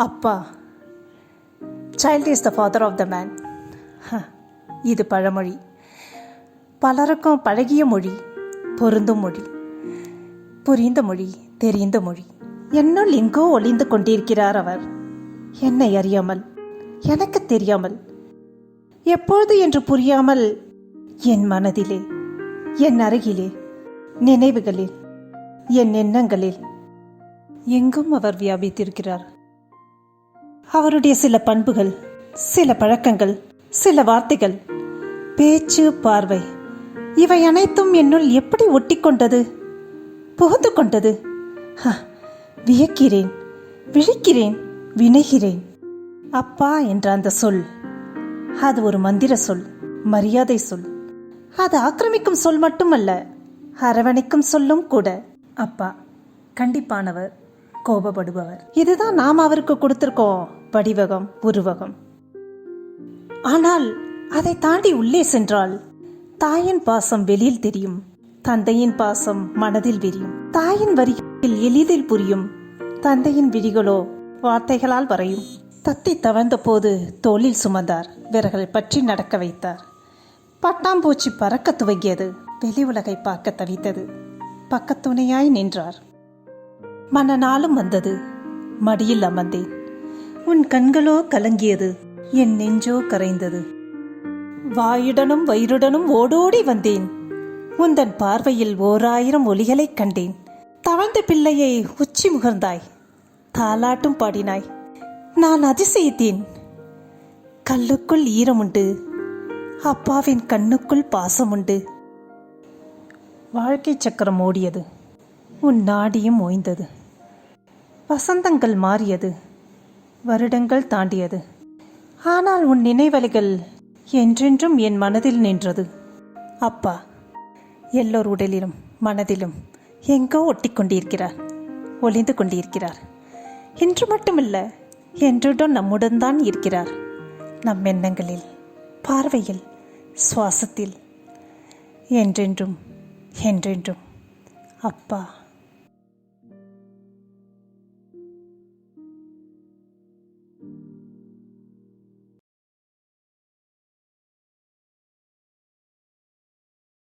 அப்பா, child is the father of the man. இது பழமொழி. பலருக்கும் பழகிய மொழி, பொருந்தும் மொழி, புரிந்த மொழி, தெரிந்த மொழி. என்னுள் எங்கோ ஒளிந்து கொண்டிருக்கிறார் அவர். என்னை அறியாமல், எனக்கு தெரியாமல், எப்பொழுது என்று புரியாமல் என் மனதிலே, என் அருகிலே, நினைவுகளில், என் எண்ணங்களில் எங்கும் அவர் வியாபித்திருக்கிறார். அவருடைய சில பண்புகள், சில பழக்கங்கள், சில வார்த்தைகள், பேச்சு, பார்வை, இவை அனைத்தும் என்னுள் எப்படி ஒட்டிக்கொண்டது, புகுந்து கொண்டது? வியக்கிறேன், விழிக்கிறேன், வினைகிறேன். அப்பா என்ற அந்த சொல், அது ஒரு மந்திர சொல், மரியாதை சொல். அது ஆக்கிரமிக்கும் சொல் மட்டுமல்ல, அரவணைக்கும் சொல்லும் கூட. அப்பா கண்டிப்பானவர், கோபப்படுபவர். இதுதான் நாம் அவருக்கு கொடுத்திருக்கோம் வடிவகம், உருவகம். ஆனால் அதை தாண்டி உள்ளே சென்றால் தாயின் பாசம் வெளியில் தெரியும், தந்தையின் பாசம் மனதில் விரியும். தாயின் வரிகளில் எளிதில் புரியும், தந்தையின் விழிகளோ வார்த்தைகளால் வரையும். தத்தி தவழ்ந்த போது தோளில் சுமந்தார், விரல்களை பற்றி நடக்க வைத்தார். பட்டாம்பூச்சி பறக்க துவங்கியது, வெளி உலகை பார்க்க தவித்தது. பக்கத்துணையாய் நின்றார். மனநாளும் வந்தது, மடியில் அமர்ந்தேன். உன் கண்களோ கலங்கியது, என் நெஞ்சோ கரைந்தது. வாயுடனும் வயிறுடனும் ஓடோடி வந்தேன். உந்தன் பார்வையில் 1000 ஒலிகளைக் கண்டேன். தவழ்ந்த பிள்ளையை உச்சி முகர்ந்தாய், தாலாட்டும் பாடினாய். நான் அதிசயித்தேன். கல்லுக்குள் ஈரமுண்டு, அப்பாவின் கண்ணுக்குள் பாசமுண்டு. வாழ்க்கை சக்கரம் ஓடியது, உன் நாடியும் ஓய்ந்தது. வசந்தங்கள் மாறியது, வருடங்கள் தாண்டியது. ஆனால் உன் நினைவலைகள் என்றென்றும் என் மனதில் நின்றது. அப்பா எல்லோர் உடலிலும் மனதிலும் எங்கோ ஒட்டிக்கொண்டிருக்கிறார், ஒளிந்து கொண்டிருக்கிறார். இன்று மட்டுமில்ல, என்றுடன் நம்முடன் தான் இருக்கிறார். நம் எண்ணங்களில், பார்வையில், சுவாசத்தில். என்றென்றும் என்றென்றும் அப்பா.